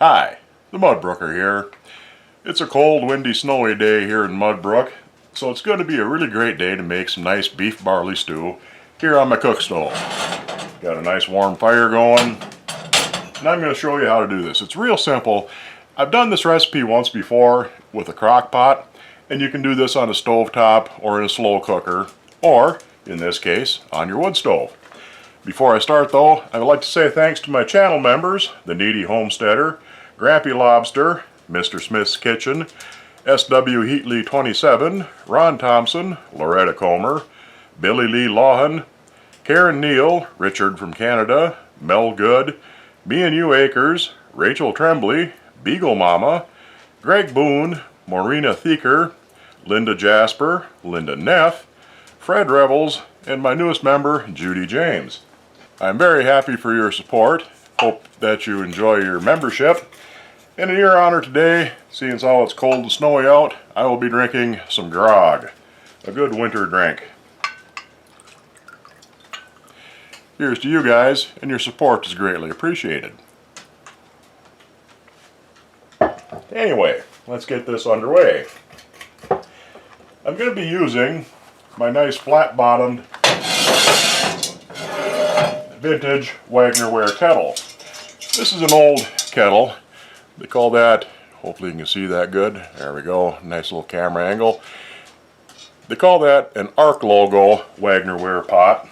Hi, the Mudbrooker here. It's a cold, windy, snowy day here in Mudbrook, so it's going to be a really great day to make some nice beef barley stew here on my cook stove. Got a nice warm fire going, and I'm going to show you how to do this. It's real simple. I've done this recipe once before with a crock pot, and you can do this on a stovetop or in a slow cooker, or, in this case, on your wood stove. Before I start though, I would like to say thanks to my channel members, The Needy Homesteader, Grampy Lobster, Mr. Smith's Kitchen, S.W. Heatley 27, Ron Thompson, Loretta Comer, Billy Lee Lawhan, Karen Neal, Richard from Canada, Mel Good, B&U Acres, Rachel Tremblay, Beagle Mama, Greg Boone, Maureen Thieker, Linda Jasper, Linda Neff, Fred Revels, and my newest member, Judy James. I'm very happy for your support. Hope that you enjoy your membership. And in your honor today, seeing as how it's cold and snowy out, I will be drinking some grog, a good winter drink. Here's to you guys, and your support is greatly appreciated. Anyway, let's get this underway. I'm going to be using my nice flat-bottomed vintage Wagner-ware kettle. This is an old kettle. They call that, hopefully you can see that good, there we go, nice little camera angle. They call that an ARC logo Wagner-ware pot.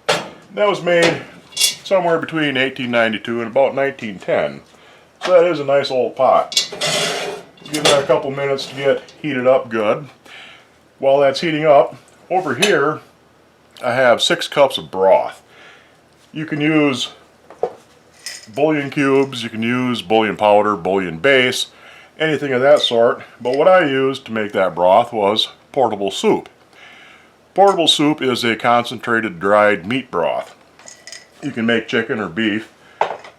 That was made somewhere between 1892 and about 1910. So that is a nice old pot. Give that a couple minutes to get heated up good. While that's heating up, over here I have 6 cups of broth. You can use bouillon cubes, you can use bouillon powder, bouillon base, anything of that sort, but what I used to make that broth was portable soup. Portable soup is a concentrated dried meat broth. You can make chicken or beef,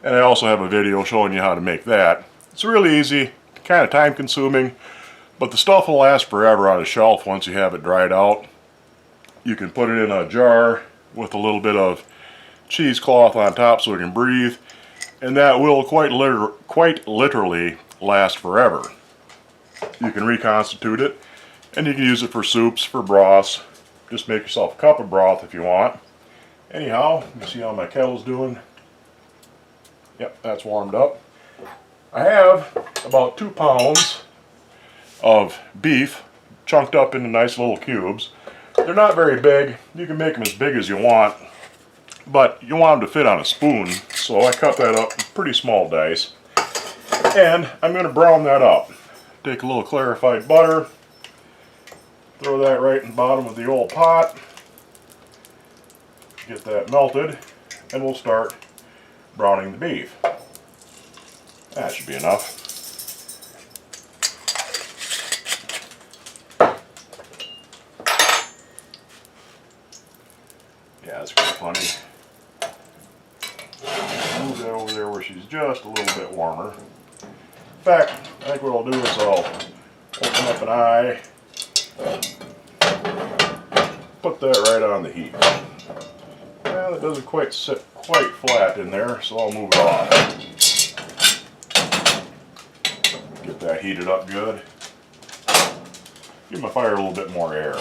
and I also have a video showing you how to make that. It's really easy, kind of time consuming, but the stuff will last forever on a shelf once you have it dried out. You can put it in a jar with a little bit of cheesecloth on top so it can breathe, and that will quite literally last forever. You can reconstitute it, and you can use it for soups, for broths. Just make yourself a cup of broth if you want. Anyhow, you see how my kettle's doing? Yep, that's warmed up. I have about 2 pounds of beef chunked up into nice little cubes. They're not very big. You can make them as big as you want, but you want them to fit on a spoon, so I cut that up in pretty small dice. And I'm going to brown that up. Take a little clarified butter, throw that right in the bottom of the old pot, get that melted, and we'll start browning the beef. That should be enough. Yeah, that's pretty funny. Move that over there where she's just a little bit warmer. In fact, I think what I'll do is I'll open up an eye, put that right on the heat. Well, it doesn't quite sit quite flat in there, so I'll move it off. Get that heated up good. Give my fire a little bit more air.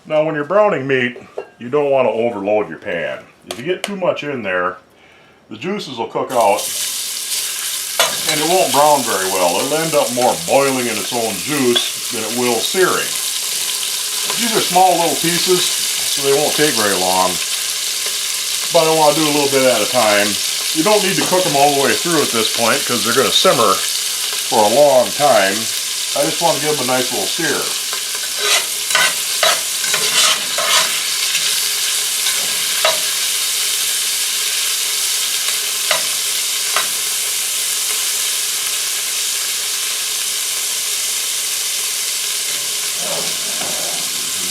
Now when you're browning meat, you don't want to overload your pan. If you get too much in there, the juices will cook out and it won't brown very well. It'll end up more boiling in its own juice than it will searing. These are small little pieces, so they won't take very long, but I want to do a little bit at a time. You don't need to cook them all the way through at this point because they're going to simmer for a long time. I just want to give them a nice little sear.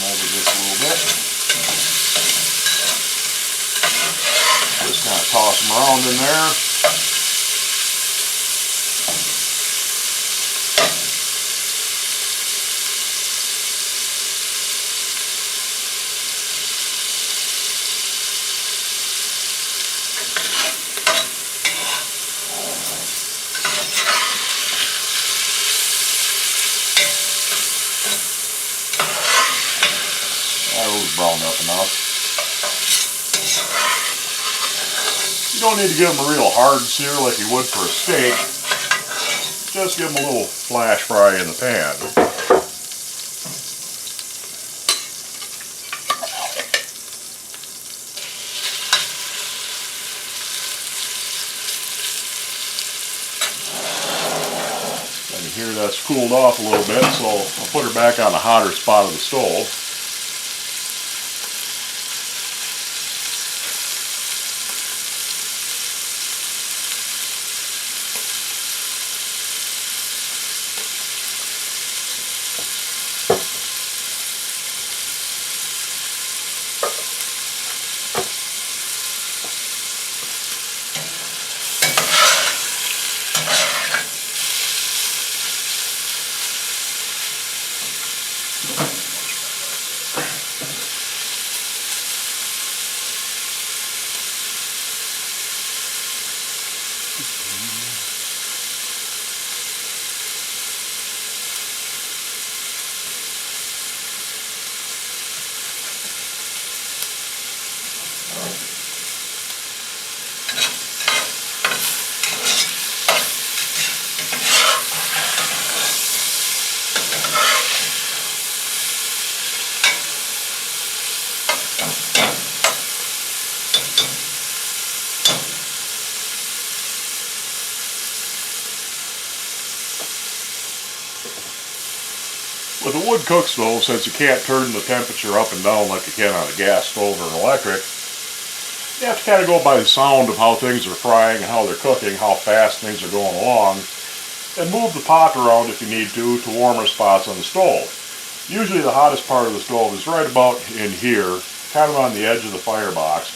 Over this a little bit. Just kind of toss them around in there. don't need to give them a real hard sear like you would for a steak. Just give them a little flash fry in the pan. And here that's cooled off a little bit, so I'll put her back on the hotter spot of the stove. With a wood cook stove, since you can't turn the temperature up and down like you can on a gas stove or an electric, you have to kind of go by the sound of how things are frying and how they're cooking, how fast things are going along, and move the pot around if you need to warmer spots on the stove. Usually the hottest part of the stove is right about in here, kind of on the edge of the firebox,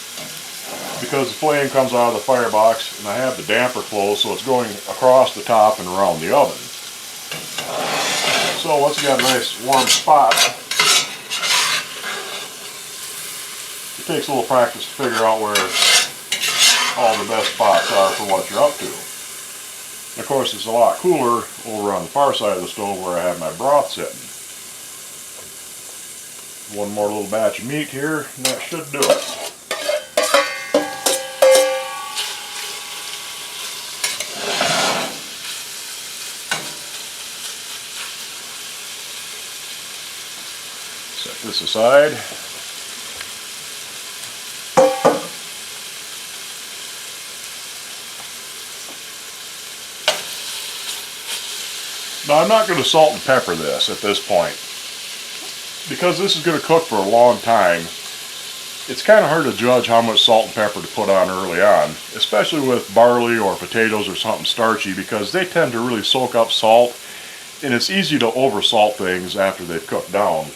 because the flame comes out of the firebox and I have the damper closed so it's going across the top and around the oven. So once you got a nice warm spot, it takes a little practice to figure out where all the best spots are for what you're up to. And of course it's a lot cooler over on the far side of the stove where I have my broth sitting. One more little batch of meat here and that should do it. Set this aside. Now I'm not going to salt and pepper this at this point. Because this is going to cook for a long time, it's kind of hard to judge how much salt and pepper to put on early on, especially with barley or potatoes or something starchy, because they tend to really soak up salt and it's easy to oversalt things after they've cooked down.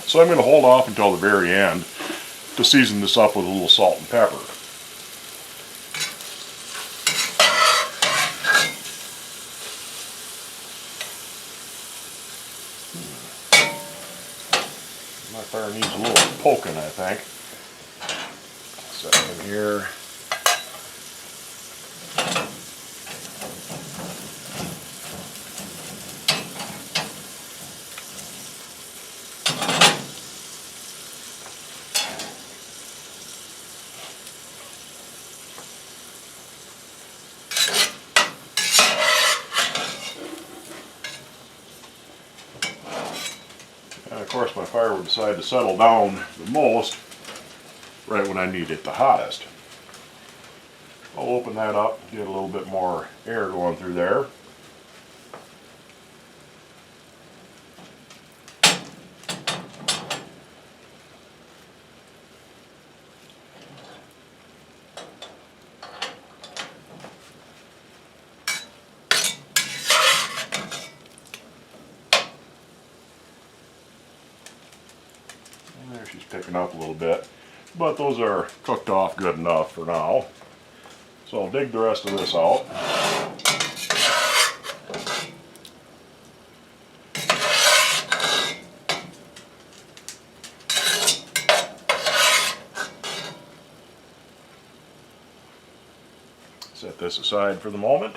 So I'm going to hold off until the very end to season this up with a little salt and pepper. My fire needs a little poking, I think. Set it in here. And of course my fire will decide to settle down the most right when I need it the hottest. I'll open that up, get a little bit more air going through there. There, she's picking up a little bit, but those are cooked off good enough for now. So I'll dig the rest of this out. Set this aside for the moment,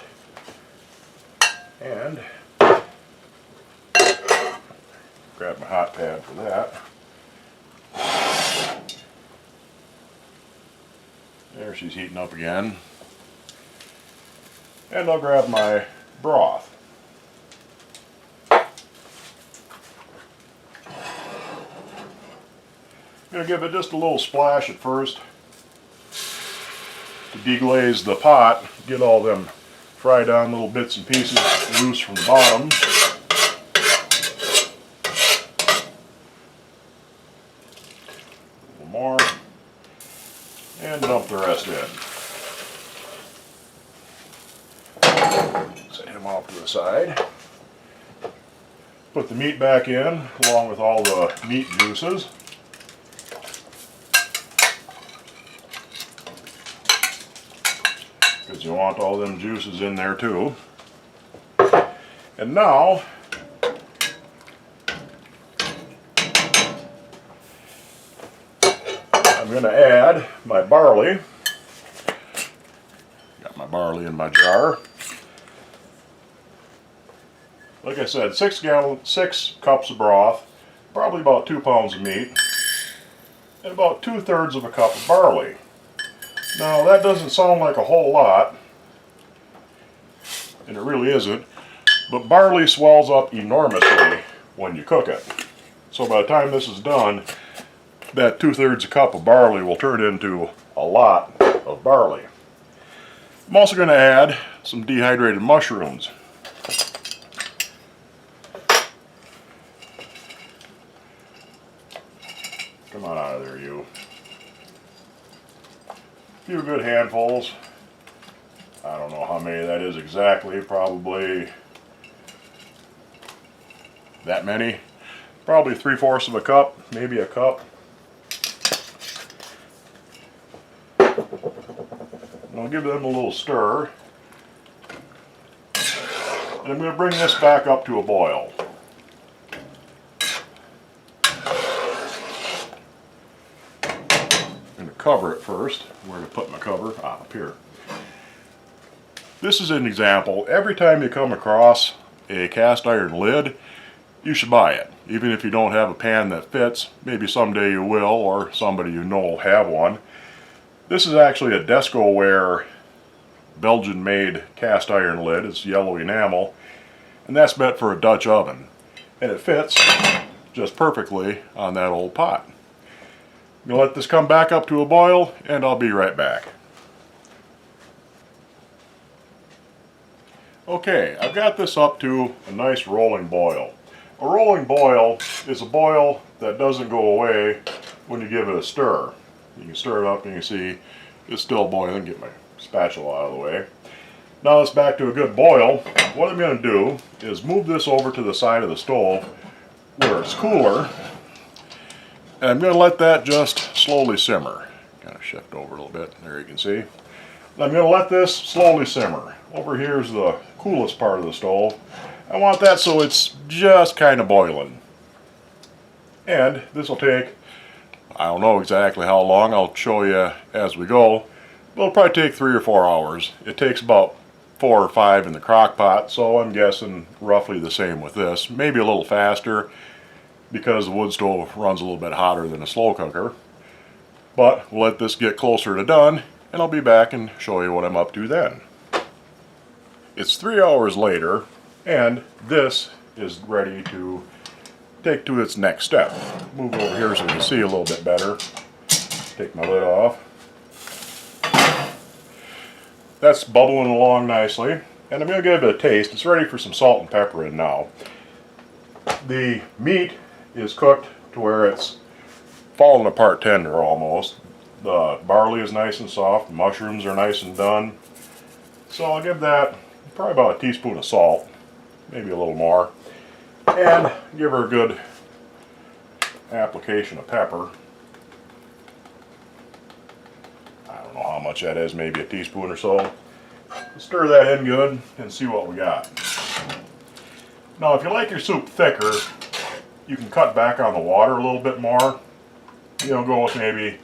and grab my hot pad for that. There she's heating up again. And I'll grab my broth. I'm going to give it just a little splash at first to deglaze the pot, get all them fried down little bits and pieces loose from the bottom. A little more, and dump the rest in. Set him off to the side. Put the meat back in along with all the meat juices. Because you want all them juices in there too. And now I'm going to add my barley. Got my barley in my jar. Like I said, 6 cups of broth, probably about 2 pounds of meat, and about 2/3 of a cup of barley. Now that doesn't sound like a whole lot, and it really isn't, but barley swells up enormously when you cook it. So by the time this is done, that 2/3 a cup of barley will turn into a lot of barley. I'm also going to add some dehydrated mushrooms. Come on out of there, you. A few good handfuls. I don't know how many that is exactly, probably that many. Probably 3/4 of a cup, maybe a cup. And I'll give them a little stir. And I'm going to bring this back up to a boil. I'm going to cover it first. Where to put my cover? Up here. This is an example. Every time you come across a cast iron lid, you should buy it. Even if you don't have a pan that fits, maybe someday you will, or somebody you know will have one. This is actually a Desco-ware Belgian-made cast iron lid. It's yellow enamel, and that's meant for a Dutch oven. And it fits just perfectly on that old pot. I'm going to let this come back up to a boil, and I'll be right back. Okay, I've got this up to a nice rolling boil. A rolling boil is a boil that doesn't go away when you give it a stir. You can stir it up and you can see it's still boiling. Get my spatula out of the way. Now it's back to a good boil. What I'm going to do is move this over to the side of the stove where it's cooler. And I'm going to let that just slowly simmer. Kind of shift over a little bit. There you can see. And I'm going to let this slowly simmer. Over here is the coolest part of the stove. I want that so it's just kind of boiling. And this will take, I don't know exactly how long, I'll show you as we go, but it'll probably take 3 or 4 hours. It takes about 4 or 5 in the crock pot, so I'm guessing roughly the same with this. Maybe a little faster because the wood stove runs a little bit hotter than a slow cooker. But we'll let this get closer to done, and I'll be back and show you what I'm up to then. It's 3 hours later, and this is ready to take to its next step. Move over here so you can see a little bit better. Take my lid off. That's bubbling along nicely, and I'm going to give it a taste. It's ready for some salt and pepper in now. The meat is cooked to where it's falling apart tender almost. The barley is nice and soft, the mushrooms are nice and done. So I'll give that probably about a teaspoon of salt, maybe a little more, and give her a good application of pepper. I don't know how much that is, maybe a teaspoon or so. Stir that in good and see what we got. Now if you like your soup thicker, you can cut back on the water a little bit more. You know, go with maybe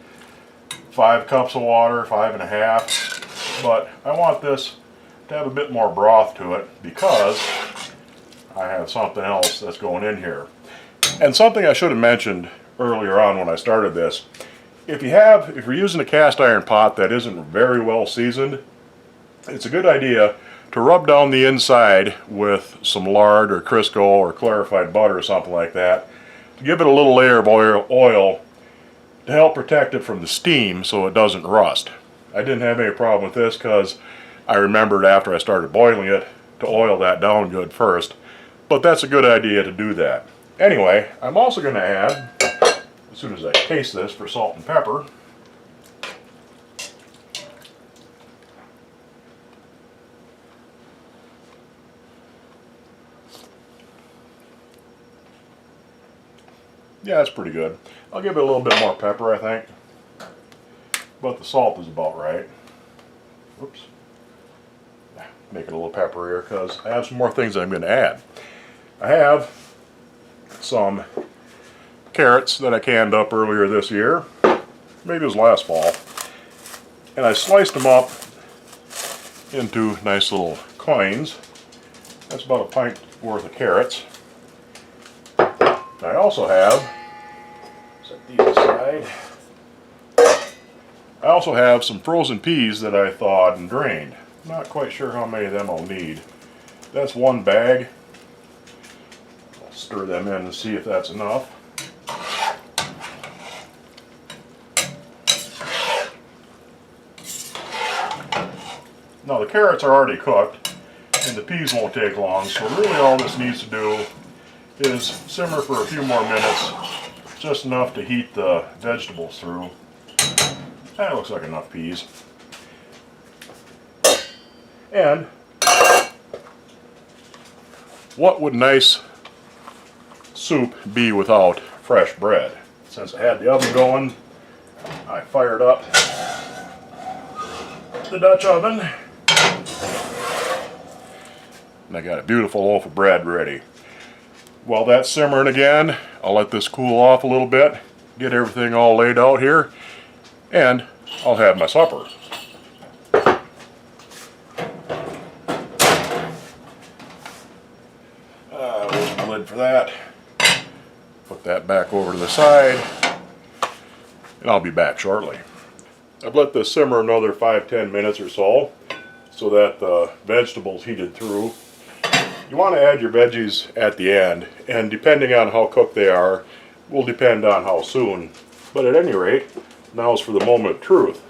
5 cups of water, 5.5. But I want this to have a bit more broth to it because I have something else that's going in here. And something I should have mentioned earlier on when I started this, if you're using a cast iron pot that isn't very well seasoned, it's a good idea to rub down the inside with some lard or Crisco or clarified butter or something like that to give it a little layer of oil to help protect it from the steam so it doesn't rust. I didn't have any problem with this because I remembered after I started boiling it to oil that down good first, but that's a good idea to do that. Anyway, I'm also going to add, as soon as I taste this, for salt and pepper. Yeah, it's pretty good. I'll give it a little bit more pepper, I think. But the salt is about right. Oops. Make it a little pepperier because I have some more things I'm going to add. I have some carrots that I canned up earlier this year. Maybe it was last fall. And I sliced them up into nice little coins. That's about a pint worth of carrots. I also have, set these aside, I also have some frozen peas that I thawed and drained. Not quite sure how many of them I'll need. That's one bag. I'll stir them in and see if that's enough. Now the carrots are already cooked and the peas won't take long, so really all this needs to do is simmer for a few more minutes, just enough to heat the vegetables through. That looks like enough peas. And what would nice soup be without fresh bread? Since I had the oven going, I fired up the Dutch oven and I got a beautiful loaf of bread ready. While that's simmering again, I'll let this cool off a little bit, get everything all laid out here, and I'll have my supper. There's the lid for that. Put that back over to the side, and I'll be back shortly. I've let this simmer another 5-10 minutes or so that the vegetables heated through. You want to add your veggies at the end, and depending on how cooked they are, will depend on how soon. But at any rate, now's for the moment of truth.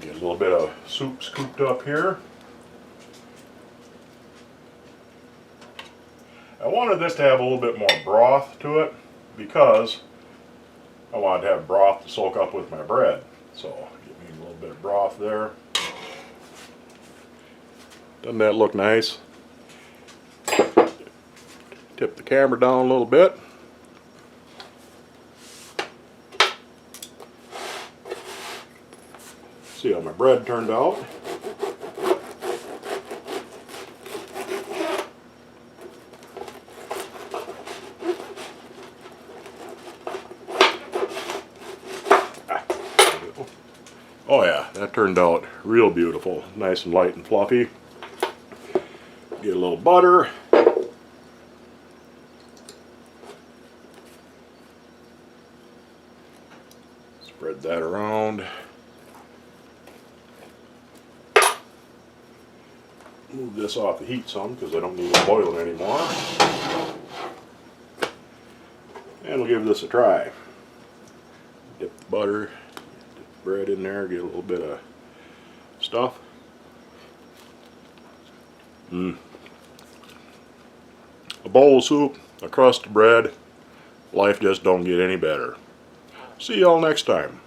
Get a little bit of soup scooped up here. I wanted this to have a little bit more broth to it because I wanted to have broth to soak up with my bread. So give me a little bit of broth there. Doesn't that look nice? Tip the camera down a little bit. See how my bread turned out. Oh yeah, that turned out real beautiful. Nice and light and fluffy. Get a little butter. Spread that around. Move this off the heat some because I don't need it boiling anymore. And we'll give this a try. Dip the butter, dip the bread in there, get a little bit of stuff. A bowl of soup, a crust of bread, life just don't get any better. See y'all next time.